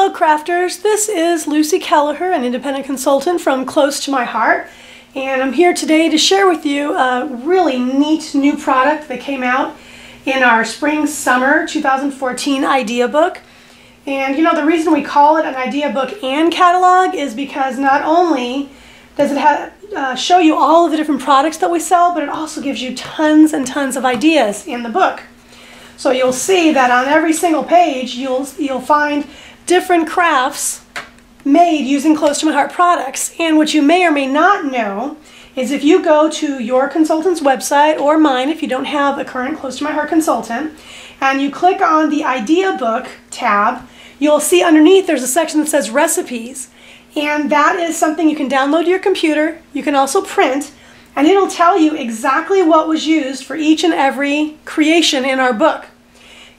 Hello crafters, this is Lucy Kelleher, an independent consultant from Close to My Heart, and I'm here today to share with you a really neat new product that came out in our Spring-Summer 2014 idea book. And you know, the reason we call it an idea book and catalog is because not only does it show you all of the different products that we sell, but it also gives you tons and tons of ideas in the book. So you'll see that on every single page you'll find different crafts made using Close to My Heart products. And what you may or may not know is if you go to your consultant's website, or mine if you don't have a current Close to My Heart consultant, and you click on the Idea Book tab, you'll see underneath there's a section that says Recipes. And that is something you can download to your computer. You can also print, and it'll tell you exactly what was used for each and every creation in our book.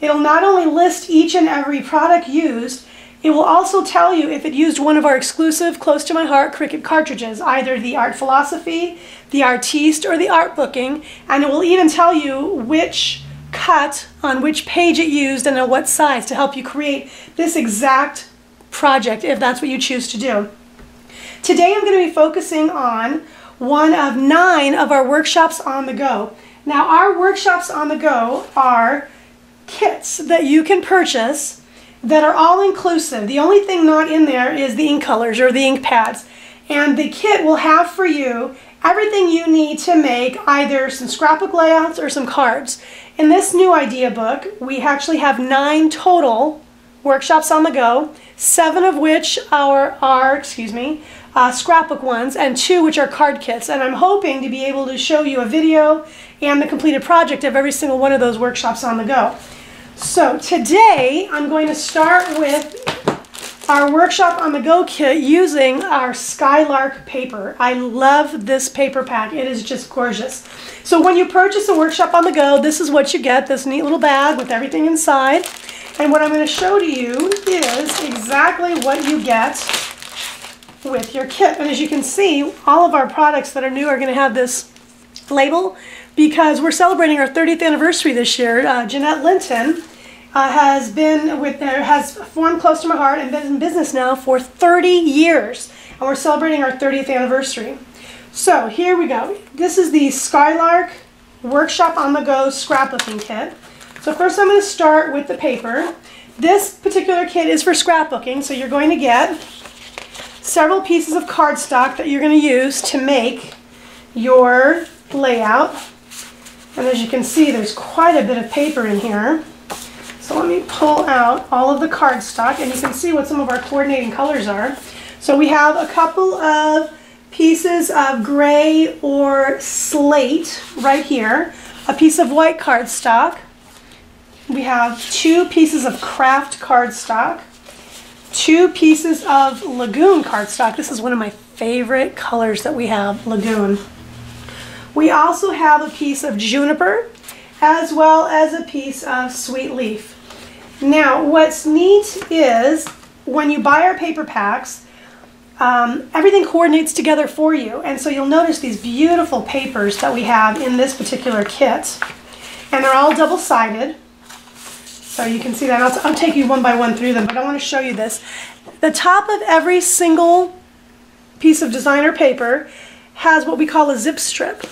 It'll not only list each and every product used, it will also tell you if it used one of our exclusive Close to My Heart Cricut cartridges, either the Art Philosophy, the Artiste, or the Art Booking, and it will even tell you which cut on which page it used and at what size to help you create this exact project if that's what you choose to do. Today I'm going to be focusing on one of 9 of our workshops on the go. Now, our workshops on the go are kits that you can purchase that are all inclusive. The only thing not in there is the ink colors or the ink pads. And the kit will have for you everything you need to make either some scrapbook layouts or some cards. In this new idea book, we actually have 9 total workshops on the go, 7 of which are scrapbook ones, and 2 which are card kits. And I'm hoping to be able to show you a video and the completed project of every single one of those workshops on the go. So today I'm going to start with our workshop on the go kit using our Skylark paper. I love this paper pack. It is just gorgeous. So when you purchase a workshop on the go, this is what you get, this neat little bag with everything inside. And what I'm going to show to you is exactly what you get with your kit. And as you can see, all of our products that are new are going to have this label because we're celebrating our 30th anniversary this year. Jeanette Linton has formed Close to My Heart and been in business now for 30 years. And we're celebrating our 30th anniversary. So here we go. This is the Skylark Workshop on the Go Scrapbooking Kit. So first I'm going to start with the paper. This particular kit is for scrapbooking, so you're going to get several pieces of cardstock that you're going to use to make your layout. And as you can see, there's quite a bit of paper in here. So let me pull out all of the cardstock, and you can see what some of our coordinating colors are. So we have a couple of pieces of gray or slate right here, a piece of white cardstock. We have 2 pieces of craft cardstock, 2 pieces of Lagoon cardstock. This is one of my favorite colors that we have, Lagoon. We also have a piece of Juniper, as well as a piece of Sweet Leaf. Now, what's neat is when you buy our paper packs, everything coordinates together for you. And so you'll notice these beautiful papers that we have in this particular kit. And they're all double-sided. So you can see that. I'll take you one by one through them, but I want to show you this. The top of every single piece of designer paper has what we call a zip strip.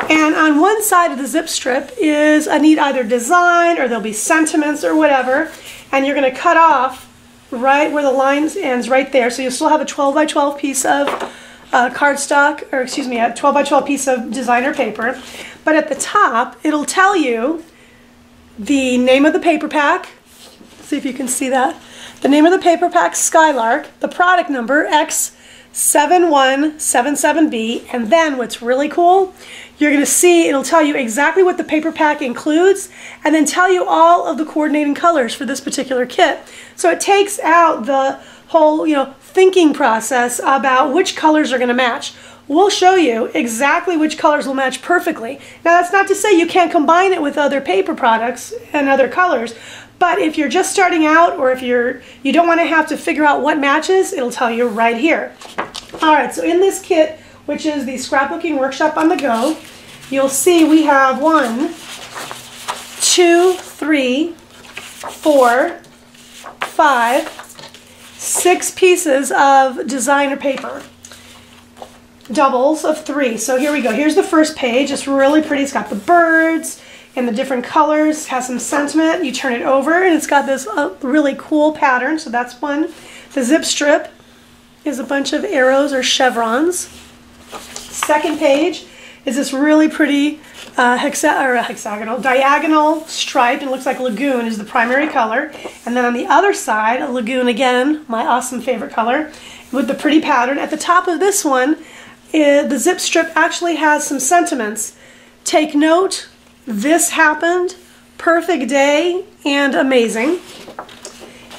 And on one side of the zip strip is a neat either design, or there'll be sentiments or whatever, and you're going to cut off right where the line ends right there. So you'll still have a 12 by 12 piece of cardstock, or excuse me, a 12 by 12 piece of designer paper. But at the top, it'll tell you the name of the paper pack. See if you can see that. The name of the paper pack, Skylark, the product number, X7177B, and then what's really cool, you're going to see it'll tell you exactly what the paper pack includes and then tell you all of the coordinating colors for this particular kit. So it takes out the whole, thinking process about which colors are going to match. We'll show you exactly which colors will match perfectly. Now, that's not to say you can't combine it with other paper products and other colors, but if you're just starting out, or if you don't want to have to figure out what matches, it'll tell you right here. All right, so in this kit, which is the Scrapbooking Workshop on the Go, you'll see we have 1, 2, 3, 4, 5, 6 pieces of designer paper. Doubles of 3. So here we go. Here's the first page. It's really pretty. It's got the birds and the different colors. It has some sentiment. You turn it over and it's got this really cool pattern. So that's one. The zip strip is a bunch of arrows or chevrons. Second page is this really pretty diagonal stripe, and it looks like lagoon is the primary color. And then on the other side, a lagoon again, my awesome favorite color, with the pretty pattern. At the top of this one, the zip strip actually has some sentiments. Take note, this happened, perfect day, and amazing.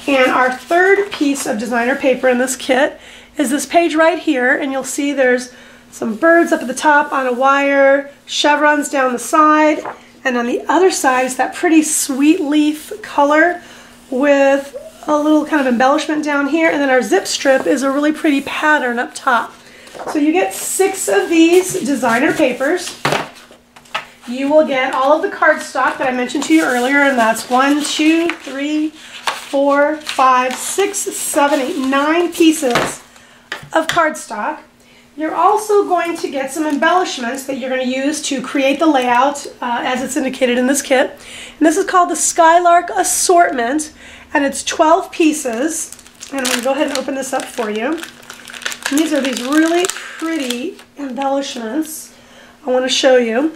And our third piece of designer paper in this kit is this page right here, and you'll see there's some birds up at the top on a wire, chevrons down the side, and on the other side is that pretty sweet leaf color with a little kind of embellishment down here, and then our zip strip is a really pretty pattern up top. So you get 6 of these designer papers. You will get all of the cardstock that I mentioned to you earlier, and that's 1, 2, 3, 4, 5, 6, 7, 8, 9 pieces of cardstock. You're also going to get some embellishments that you're going to use to create the layout as it's indicated in this kit. And this is called the Skylark Assortment, and it's 12 pieces. And I'm going to go ahead and open this up for you. And these are these really pretty embellishments I want to show you.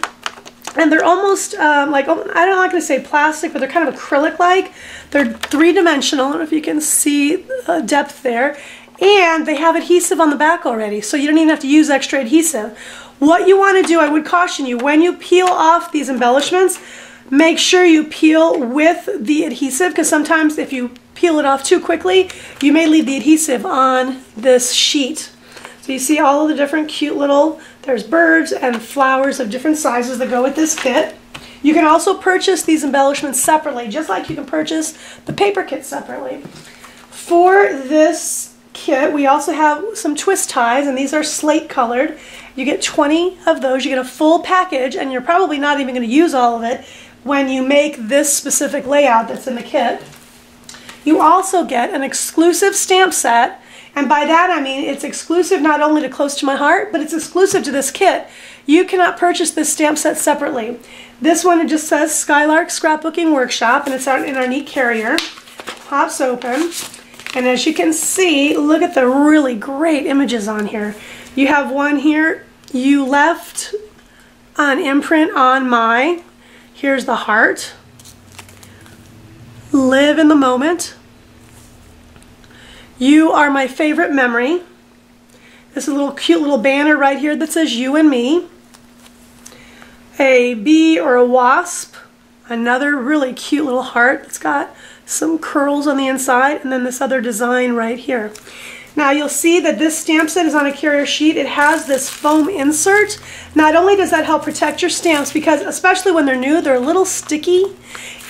And they're almost like, I'm not going to say plastic, but they're kind of acrylic-like. They're 3-dimensional. I don't know if you can see depth there. And they have adhesive on the back already, so you don't even have to use extra adhesive. What you want to do, I would caution you, when you peel off these embellishments, make sure you peel with the adhesive, because sometimes if you peel it off too quickly, you may leave the adhesive on this sheet. So you see all of the different cute little, there's birds and flowers of different sizes that go with this kit. You can also purchase these embellishments separately, just like you can purchase the paper kit separately. For this kit, we also have some twist ties, and these are slate colored. You get 20 of those. You get a full package, and you're probably not even going to use all of it when you make this specific layout that's in the kit. You also get an exclusive stamp set, and by that I mean it's exclusive not only to Close to My Heart, but it's exclusive to this kit. You cannot purchase this stamp set separately. This one, it just says Skylark Scrapbooking Workshop, and it's out in our neat carrier. Pops open. And as you can see, look at the really great images on here. You have one here, you left an imprint on my, here's the heart, live in the moment, you are my favorite memory. This is a little cute little banner right here that says you and me, a bee or a wasp, another really cute little heart that's got some curls on the inside, and then this other design right here. Now you'll see that this stamp set is on a carrier sheet. It has this foam insert. Not only does that help protect your stamps, because especially when they're new, they're a little sticky,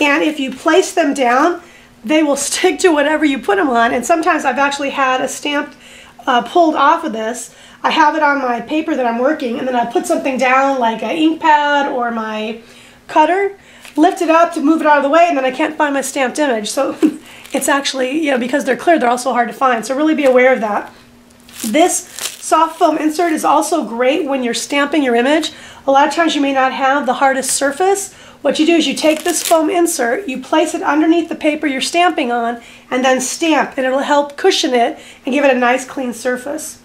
and if you place them down, they will stick to whatever you put them on. And sometimes I've actually had a stamp pulled off of this. I have it on my paper that I'm working, and then I put something down like an ink pad or my cutter, lift it up to move it out of the way, and then I can't find my stamped image. So it's actually, because they're clear, they're also hard to find. So really be aware of that. This soft foam insert is also great when you're stamping your image. A lot of times you may not have the hardest surface. What you do is you take this foam insert, you place it underneath the paper you're stamping on, and then stamp, and it'll help cushion it and give it a nice clean surface.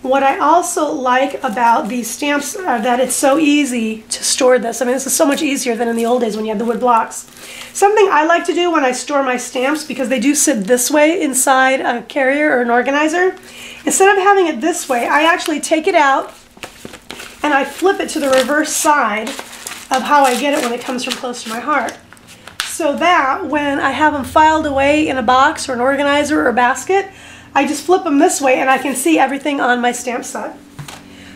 What I also like about these stamps are that it's so easy to store this. I mean, this is so much easier than in the old days when you had the wood blocks. Something I like to do when I store my stamps, because they do sit this way inside a carrier or an organizer, instead of having it this way, I actually take it out and I flip it to the reverse side of how I get it when it comes from Close to My Heart. So that when I have them filed away in a box or an organizer or a basket, I just flip them this way and I can see everything on my stamp set.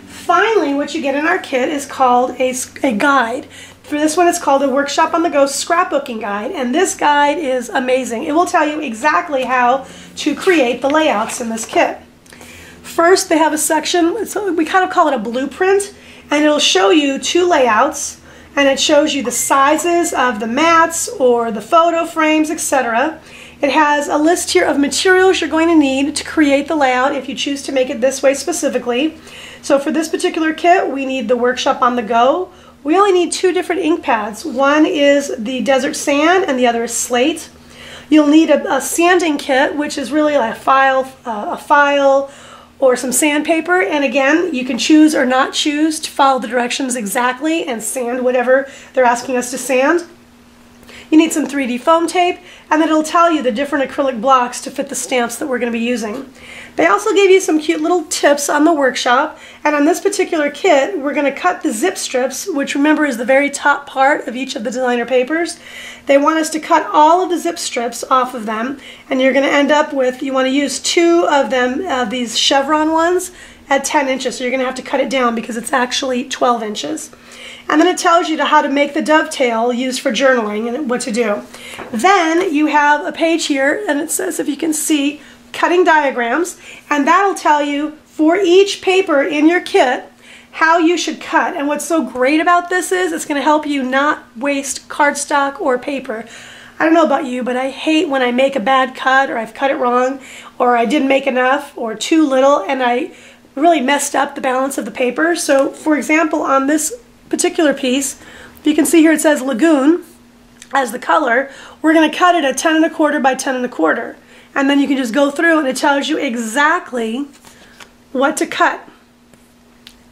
Finally, what you get in our kit is called a guide. For this one, it's called a Workshop on the Go Scrapbooking Guide, and this guide is amazing. It will tell you exactly how to create the layouts in this kit. First, they have a section, so we kind of call it a blueprint, and it'll show you 2 layouts, and it shows you the sizes of the mats or the photo frames, etc. It has a list here of materials you're going to need to create the layout if you choose to make it this way specifically. So for this particular kit, we need the Workshop on the Go. We only need 2 different ink pads. One is the Desert Sand and the other is Slate. You'll need a sanding kit, which is really a file or some sandpaper. And again, you can choose or not choose to follow the directions exactly and sand whatever they're asking us to sand. You need some 3D foam tape, and then it'll tell you the different acrylic blocks to fit the stamps that we're going to be using. They also gave you some cute little tips on the workshop, and on this particular kit, we're going to cut the zip strips, which remember is the very top part of each of the designer papers. They want us to cut all of the zip strips off of them, and you're going to end up with, you want to use 2 of them, these chevron ones, at 10 inches, so you're going to have to cut it down because it's actually 12 inches. And then it tells you how to make the dovetail used for journaling and what to do. Then you have a page here, and it says, if you can see, cutting diagrams, and that'll tell you for each paper in your kit how you should cut. And what's so great about this is it's going to help you not waste cardstock or paper. I don't know about you, but I hate when I make a bad cut, or I've cut it wrong, or I didn't make enough, or too little, and I really messed up the balance of the paper. So for example, on this particular piece, you can see here it says Lagoon as the color. We're going to cut it at 10 1/4 by 10 1/4, and then you can just go through and it tells you exactly what to cut,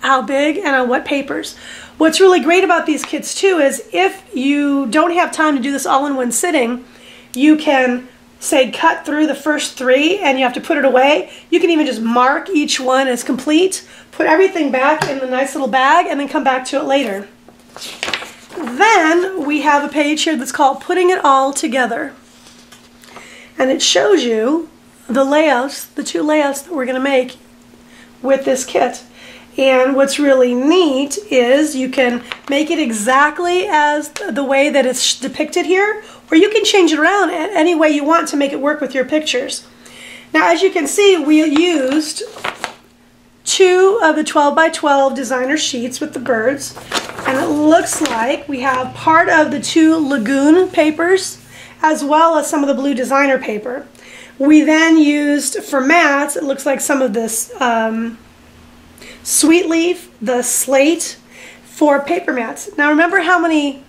how big, and on what papers. What's really great about these kits too is if you don't have time to do this all in one sitting, you can say cut through the first 3 and you have to put it away. You can even just mark each one as complete, put everything back in the nice little bag, and then come back to it later. Then we have a page here that's called Putting It All Together. And it shows you the layouts, the 2 layouts that we're going to make with this kit. And what's really neat is you can make it exactly as the way that it's depicted here, or you can change it around any way you want to make it work with your pictures. Now, as you can see, we used 2 of the 12 by 12 designer sheets with the birds, and it looks like we have part of the 2 Lagoon papers as well as some of the blue designer paper. We then used for mats, it looks like some of this Sweet Leaf, the Slate, for paper mats. Now remember how many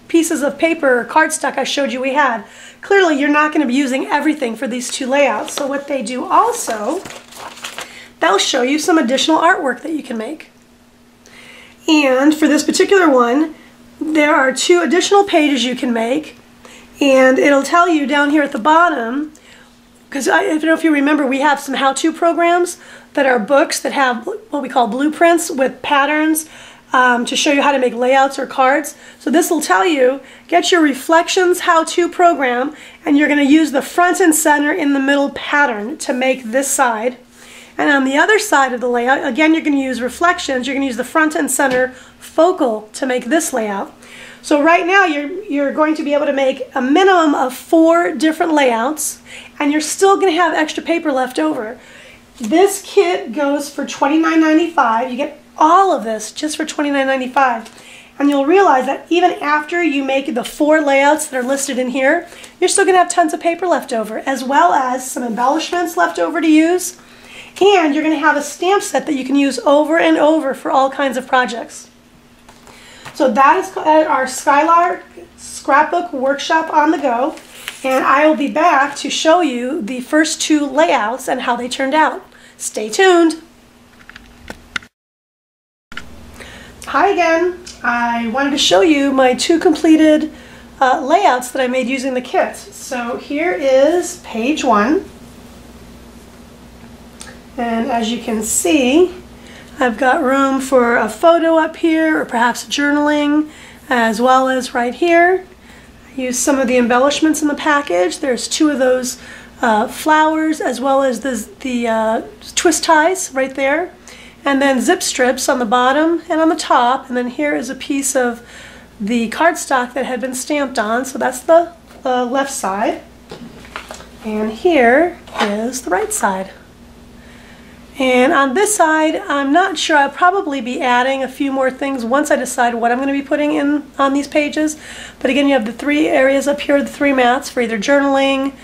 pieces of paper or cardstock I showed you we had. Clearly you're not going to be using everything for these 2 layouts. So what they do also, they'll show you some additional artwork that you can make. And for this particular one, there are 2 additional pages you can make, and it'll tell you down here at the bottom, because I don't know if you remember, we have some how-to programs that are books that have what we call blueprints with patterns to show you how to make layouts or cards. So this will tell you, get your Reflections how-to program, and you're going to use the front and center in the middle pattern to make this side. And on the other side of the layout, again, you're going to use Reflections. You're going to use the front and center focal to make this layout. So right now you're going to be able to make a minimum of 4 different layouts, and you're still going to have extra paper left over. This kit goes for $29.95. You get all of this just for $29.95. And you'll realize that even after you make the 4 layouts that are listed in here, you're still going to have tons of paper left over, as well as some embellishments left over to use. And you're going to have a stamp set that you can use over and over for all kinds of projects. So that is our Skylark Scrapbook Workshop on the Go, and I will be back to show you the first 2 layouts and how they turned out. Stay tuned. Hi again. I wanted to show you my 2 completed layouts that I made using the kit. So here is page 1, and as you can see, I've got room for a photo up here, or perhaps journaling, as well as right here. I used some of the embellishments in the package. There's 2 of those flowers, as well as the twist ties right there. And then zip strips on the bottom and on the top. And then here is a piece of the cardstock that had been stamped on. So that's the left side. And here is the right side. And on this side, I'm not sure. I'll probably be adding a few more things once I decide what I'm going to be putting in on these pages. But again, you have the 3 areas up here, the 3 mats for either journaling,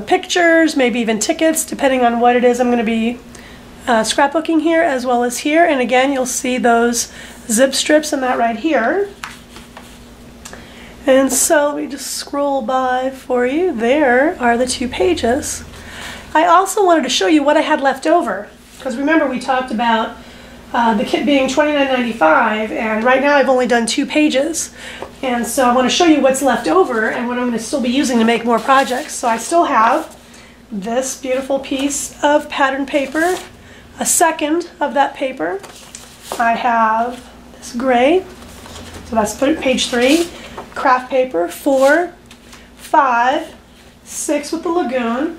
pictures, maybe even tickets, depending on what it is I'm going to be scrapbooking here as well as here. And again, you'll see those zip strips in that right here. And so let me just scroll by for you. There are the 2 pages. I also wanted to show you what I had left over, because remember we talked about the kit being $29.95, and right now I've only done 2 pages. And so I want to show you what's left over and what I'm going to still be using to make more projects. So I still have this beautiful piece of pattern paper, a second of that paper. I have this gray, so that's page 3, craft paper, 4, 5, 6 with the lagoon.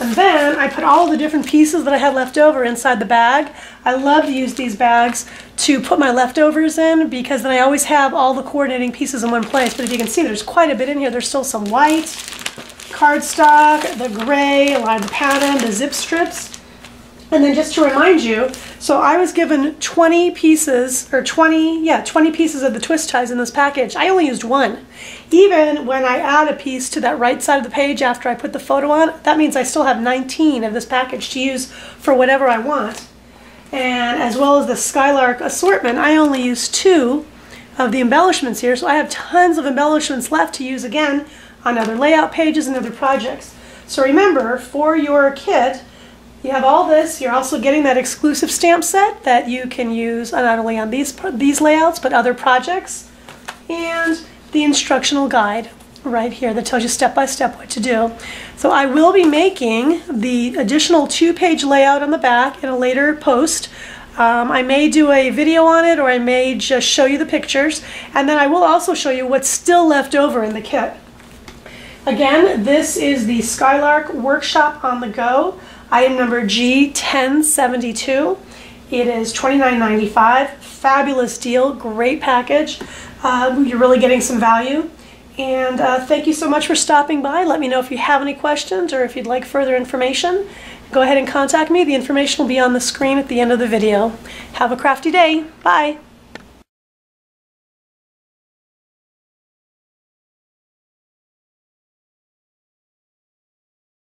And then I put all the different pieces that I had left over inside the bag. I love to use these bags to put my leftovers in, because then I always have all the coordinating pieces in one place. But if you can see, there's quite a bit in here. There's still some white, cardstock, the gray, a lot of the pattern, the zip strips. And then just to remind you, so I was given 20 pieces, or 20 pieces of the twist ties in this package. I only used 1. Even when I add a piece to that right side of the page after I put the photo on, that means I still have 19 of this package to use for whatever I want. And as well as the Skylark assortment, I only used 2 of the embellishments here, so I have tons of embellishments left to use again on other layout pages and other projects. So remember, for your kit, you have all this. You're also getting that exclusive stamp set that you can use not only on these layouts, but other projects, and the instructional guide right here that tells you step by step what to do. So I will be making the additional 2-page layout on the back in a later post. I may do a video on it, or I may just show you the pictures, and then I will also show you what's still left over in the kit. Again, this is the Skylark Workshop on the Go. Item number G1072. It is $29.95. Fabulous deal, great package. You're really getting some value. And thank you so much for stopping by. Let me know if you have any questions or if you'd like further information. Go ahead and contact me. The information will be on the screen at the end of the video. Have a crafty day. Bye.